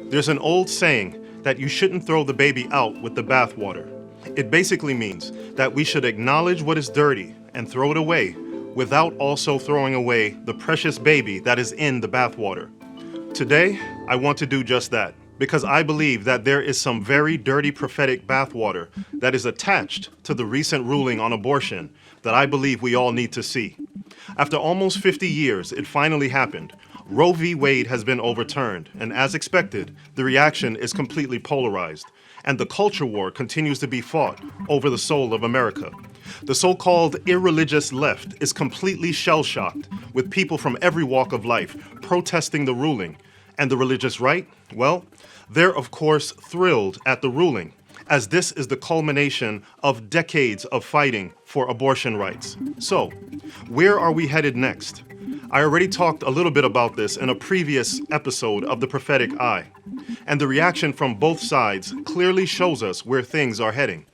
There's an old saying that you shouldn't throw the baby out with the bathwater. It basically means that we should acknowledge what is dirty and throw it away without also throwing away the precious baby that is in the bathwater. Today, I want to do just that because I believe that there is some very dirty prophetic bathwater that is attached to the recent ruling on abortion that I believe we all need to see. After almost 50 years, it finally happened. Roe v. Wade has been overturned, and as expected, the reaction is completely polarized, and the culture war continues to be fought over the soul of America. The so-called irreligious left is completely shell-shocked, with people from every walk of life protesting the ruling. And the religious right? Well, they're of course thrilled at the ruling, as this is the culmination of decades of fighting for abortion rights. So, where are we headed next? I already talked a little bit about this in a previous episode of The Prophetic Eye, and the reaction from both sides clearly shows us where things are heading.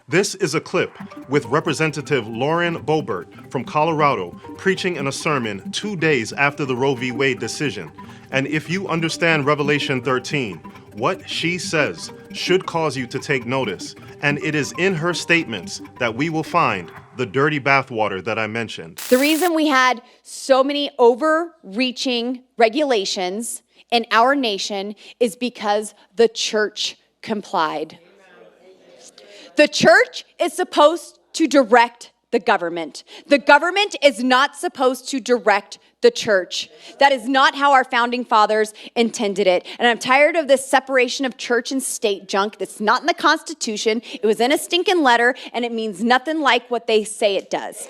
This is a clip with Representative Lauren Boebert from Colorado preaching in a sermon 2 days after the Roe v. Wade decision. And if you understand Revelation 13, what she says should cause you to take notice, and it is in her statements that we will find the dirty bathwater that I mentioned. The reason we had so many overreaching regulations in our nation is because the church complied. The church is supposed to direct the government. The government is not supposed to direct the church. That is not how our founding fathers intended it. And I'm tired of this separation of church and state junk that's not in the Constitution. It was in a stinking letter, and it means nothing like what they say it does.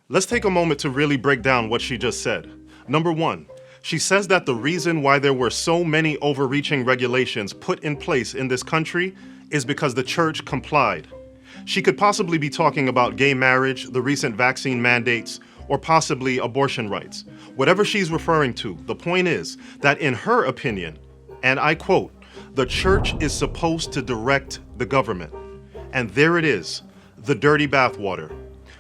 Let's take a moment to really break down what she just said. Number one, she says that the reason why there were so many overreaching regulations put in place in this country is because the church complied. She could possibly be talking about gay marriage, the recent vaccine mandates, or possibly abortion rights. Whatever she's referring to, the point is that in her opinion, and I quote, the church is supposed to direct the government. And there it is, the dirty bathwater.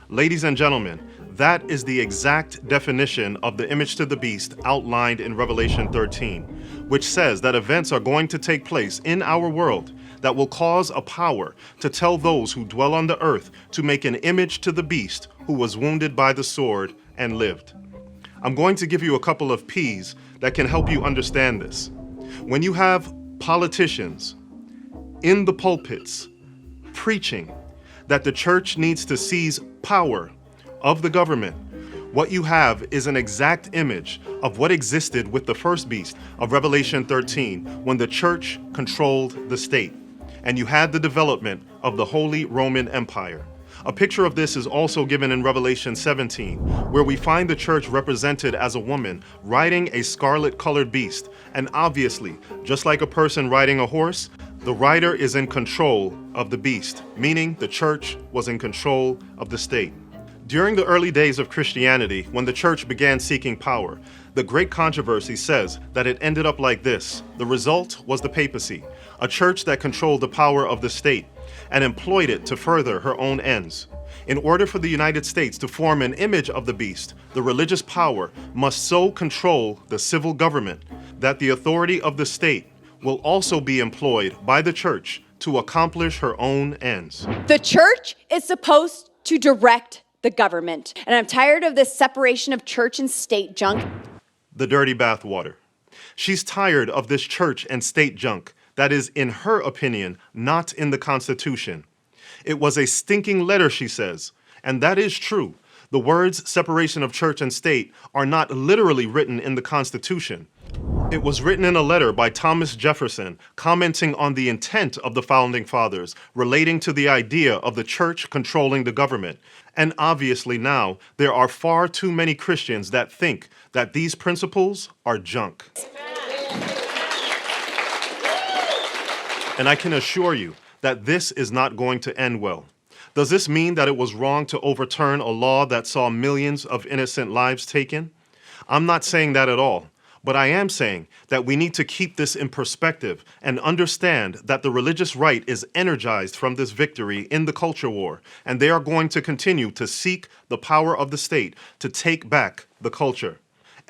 Ladies and gentlemen, that is the exact definition of the image to the beast outlined in Revelation 13, which says that events are going to take place in our world that will cause a power to tell those who dwell on the earth to make an image to the beast who was wounded by the sword and lived. I'm going to give you a couple of P's that can help you understand this. When you have politicians in the pulpits preaching that the church needs to seize power of the government, what you have is an exact image of what existed with the first beast of Revelation 13 when the church controlled the state, and you had the development of the Holy Roman Empire. A picture of this is also given in Revelation 17, where we find the church represented as a woman riding a scarlet-colored beast, and obviously, just like a person riding a horse, the rider is in control of the beast, meaning the church was in control of the state. During the early days of Christianity, when the church began seeking power, the great controversy says that it ended up like this. The result was the papacy, a church that controlled the power of the state and employed it to further her own ends. In order for the United States to form an image of the beast, the religious power must so control the civil government that the authority of the state will also be employed by the church to accomplish her own ends. The church is supposed to direct the government. And I'm tired of this separation of church and state junk. The dirty bathwater. She's tired of this church and state junk that is, in her opinion, not in the Constitution. It was a stinking letter, she says, and that is true. The words separation of church and state are not literally written in the Constitution. It was written in a letter by Thomas Jefferson commenting on the intent of the Founding Fathers relating to the idea of the church controlling the government. And obviously now, there are far too many Christians that think that these principles are junk. And I can assure you that this is not going to end well. Does this mean that it was wrong to overturn a law that saw millions of innocent lives taken? I'm not saying that at all. But I am saying that we need to keep this in perspective and understand that the religious right is energized from this victory in the culture war, and they are going to continue to seek the power of the state to take back the culture.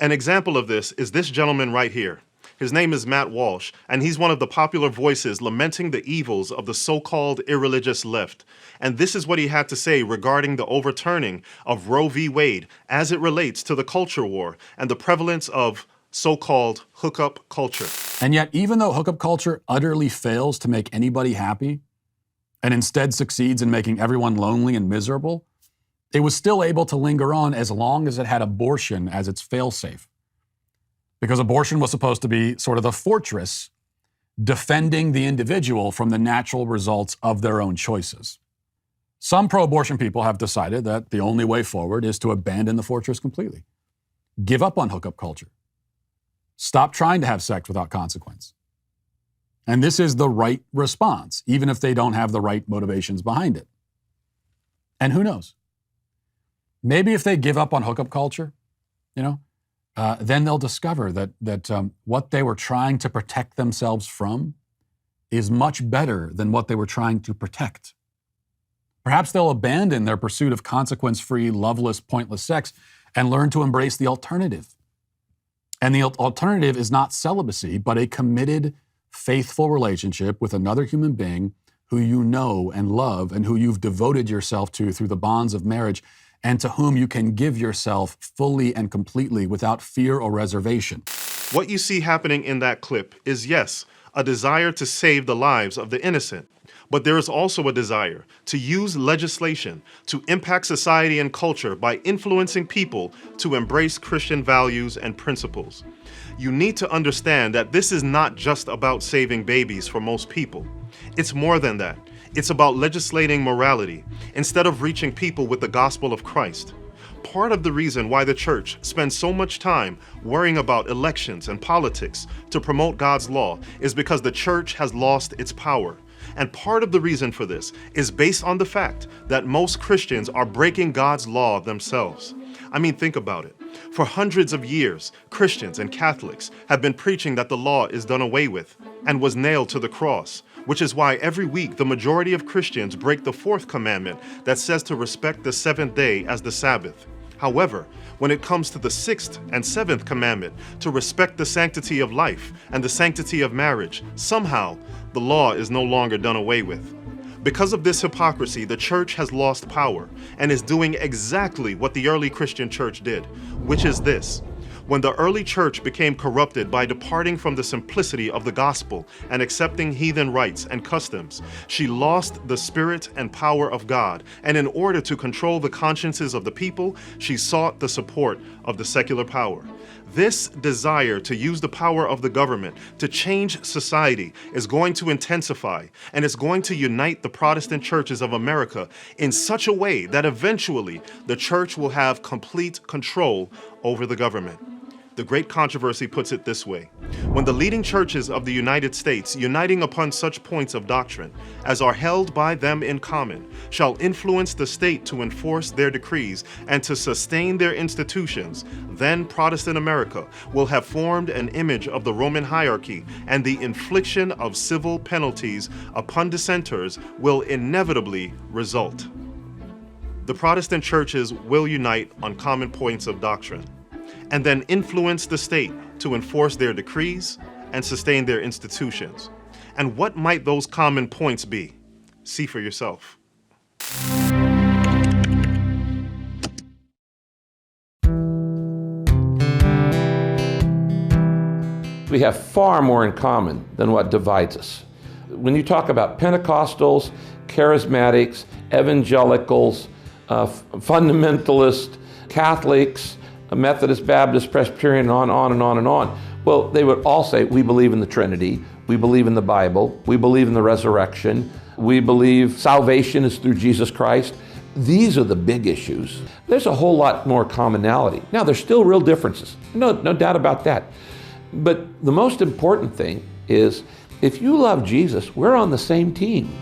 An example of this is this gentleman right here. His name is Matt Walsh, and he's one of the popular voices lamenting the evils of the so-called irreligious left. And this is what he had to say regarding the overturning of Roe v. Wade as it relates to the culture war and the prevalence of so-called hookup culture. And yet, even though hookup culture utterly fails to make anybody happy and instead succeeds in making everyone lonely and miserable, it was still able to linger on as long as it had abortion as its fail-safe. Because abortion was supposed to be sort of the fortress defending the individual from the natural results of their own choices. Some pro-abortion people have decided that the only way forward is to abandon the fortress completely. Give up on hookup culture. Stop trying to have sex without consequence. And this is the right response, even if they don't have the right motivations behind it. And who knows? Maybe if they give up on hookup culture, then they'll discover that what they were trying to protect themselves from is much better than what they were trying to protect. Perhaps they'll abandon their pursuit of consequence-free, loveless, pointless sex and learn to embrace the alternative. And the alternative is not celibacy, but a committed, faithful relationship with another human being who you know and love and who you've devoted yourself to through the bonds of marriage, and to whom you can give yourself fully and completely without fear or reservation. What you see happening in that clip is, yes, a desire to save the lives of the innocent. But there is also a desire to use legislation to impact society and culture by influencing people to embrace Christian values and principles. You need to understand that this is not just about saving babies for most people. It's more than that. It's about legislating morality instead of reaching people with the gospel of Christ. Part of the reason why the church spends so much time worrying about elections and politics to promote God's law is because the church has lost its power. And part of the reason for this is based on the fact that most Christians are breaking God's law themselves. I mean, think about it. For hundreds of years, Christians and Catholics have been preaching that the law is done away with and was nailed to the cross, which is why every week the majority of Christians break the fourth commandment that says to respect the seventh day as the Sabbath. However, when it comes to the sixth and seventh commandment to respect the sanctity of life and the sanctity of marriage, somehow the law is no longer done away with. Because of this hypocrisy, the church has lost power and is doing exactly what the early Christian church did, which is this. When the early church became corrupted by departing from the simplicity of the gospel and accepting heathen rites and customs, she lost the spirit and power of God, and in order to control the consciences of the people, she sought the support of the secular power. This desire to use the power of the government to change society is going to intensify, and it's going to unite the Protestant churches of America in such a way that eventually the church will have complete control over the government. The Great Controversy puts it this way: when the leading churches of the United States, uniting upon such points of doctrine as are held by them in common, shall influence the state to enforce their decrees and to sustain their institutions, then Protestant America will have formed an image of the Roman hierarchy, and the infliction of civil penalties upon dissenters will inevitably result. The Protestant churches will unite on common points of doctrine, and then influence the state to enforce their decrees and sustain their institutions. And what might those common points be? See for yourself. We have far more in common than what divides us. When you talk about Pentecostals, charismatics, evangelicals, fundamentalists, Catholics, Methodist, Baptist, Presbyterian, on and on and on. Well, they would all say, we believe in the Trinity, we believe in the Bible, we believe in the resurrection, we believe salvation is through Jesus Christ. These are the big issues. There's a whole lot more commonality. Now, there's still real differences, no doubt about that. But the most important thing is, if you love Jesus, we're on the same team.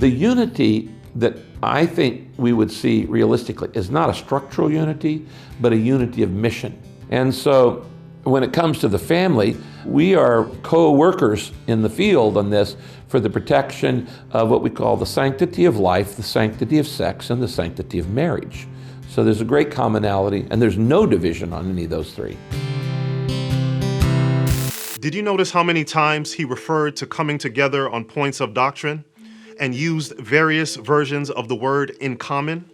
The unity that I think we would see realistically is not a structural unity, but a unity of mission. And so when it comes to the family, we are co-workers in the field on this for the protection of what we call the sanctity of life, the sanctity of sex, and the sanctity of marriage. So there's a great commonality, and there's no division on any of those three. Did you notice how many times he referred to coming together on points of doctrine and used various versions of the word in common?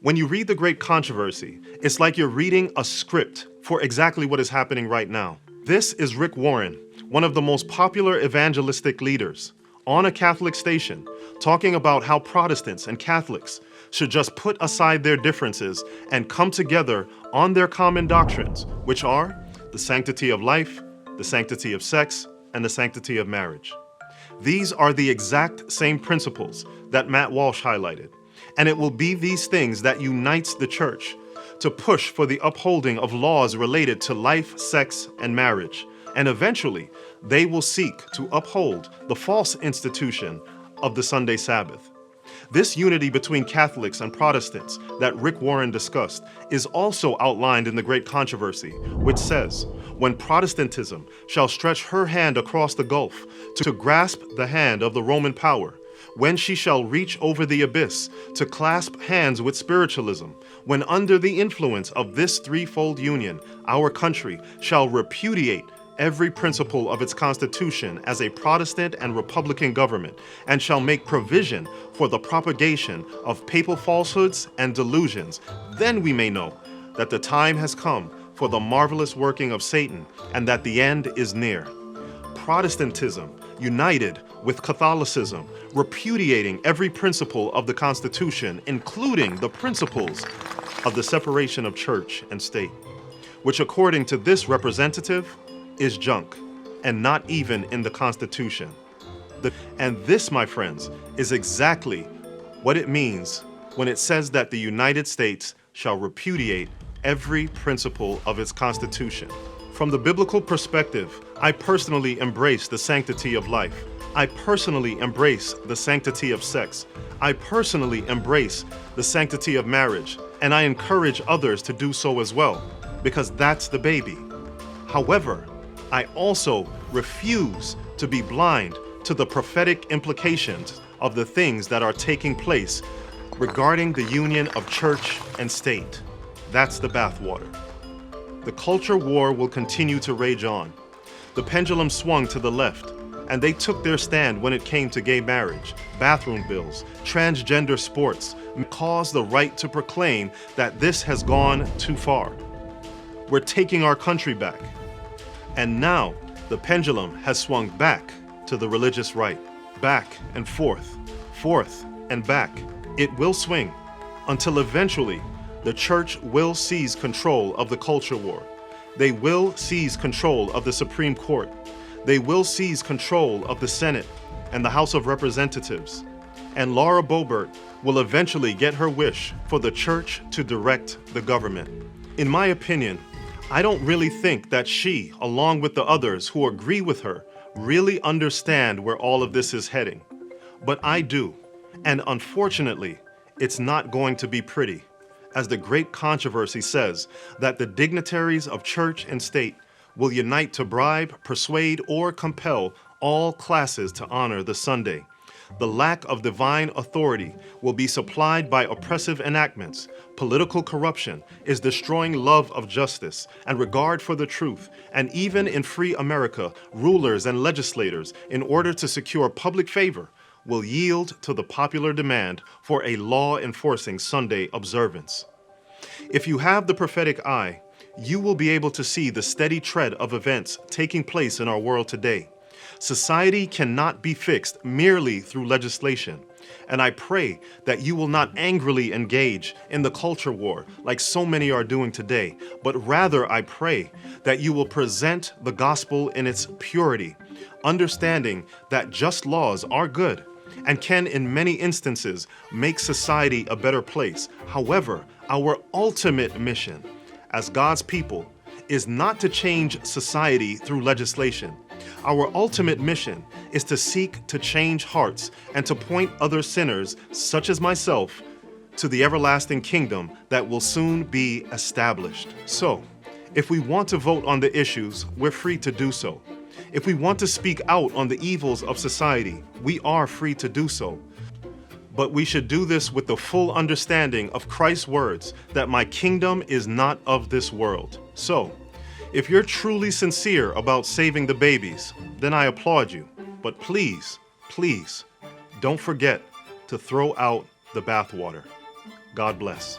When you read The Great Controversy, it's like you're reading a script for exactly what is happening right now. This is Rick Warren, one of the most popular evangelistic leaders, on a Catholic station, talking about how Protestants and Catholics should just put aside their differences and come together on their common doctrines, which are the sanctity of life, the sanctity of sex, and the sanctity of marriage. These are the exact same principles that Matt Walsh highlighted, and it will be these things that unites the church to push for the upholding of laws related to life, sex, and marriage. And eventually, they will seek to uphold the false institution of the Sunday Sabbath. This unity between Catholics and Protestants that Rick Warren discussed is also outlined in The Great Controversy, which says, when Protestantism shall stretch her hand across the gulf to grasp the hand of the Roman power, when she shall reach over the abyss to clasp hands with spiritualism, when under the influence of this threefold union, our country shall repudiate every principle of its constitution as a Protestant and Republican government, and shall make provision for the propagation of papal falsehoods and delusions, then we may know that the time has come for the marvelous working of Satan, and that the end is near. Protestantism united with Catholicism, repudiating every principle of the Constitution, including the principles of the separation of church and state, which according to this representative is junk and not even in the Constitution. And this, my friends, is exactly what it means when it says that the United States shall repudiate every principle of its Constitution. From the biblical perspective, I personally embrace the sanctity of life. I personally embrace the sanctity of sex. I personally embrace the sanctity of marriage, and I encourage others to do so as well, because that's the baby. However, I also refuse to be blind to the prophetic implications of the things that are taking place regarding the union of church and state. That's the bathwater. The culture war will continue to rage on. The pendulum swung to the left, and they took their stand when it came to gay marriage, bathroom bills, transgender sports, caused the right to proclaim that this has gone too far. We're taking our country back. And now the pendulum has swung back to the religious right, back and forth and back. It will swing until eventually the church will seize control of the culture war. They will seize control of the Supreme Court. They will seize control of the Senate and the House of Representatives. And Laura Boebert will eventually get her wish for the church to direct the government. In my opinion, I don't really think that she, along with the others who agree with her, really understand where all of this is heading. But I do. And unfortunately, it's not going to be pretty. As The Great Controversy says, that the dignitaries of church and state will unite to bribe, persuade, or compel all classes to honor the Sunday. The lack of divine authority will be supplied by oppressive enactments. Political corruption is destroying love of justice and regard for the truth. And even in free America, rulers and legislators, in order to secure public favor, will yield to the popular demand for a law-enforcing Sunday observance. If you have the prophetic eye, you will be able to see the steady tread of events taking place in our world today. Society cannot be fixed merely through legislation, and I pray that you will not angrily engage in the culture war like so many are doing today, but rather I pray that you will present the gospel in its purity, understanding that just laws are good and can in many instances make society a better place. However, our ultimate mission as God's people is not to change society through legislation. Our ultimate mission is to seek to change hearts and to point other sinners, such as myself, to the everlasting kingdom that will soon be established. So, if we want to vote on the issues, we're free to do so. If we want to speak out on the evils of society, we are free to do so. But we should do this with the full understanding of Christ's words that my kingdom is not of this world. So, if you're truly sincere about saving the babies, then I applaud you. But please, please, don't forget to throw out the bathwater. God bless.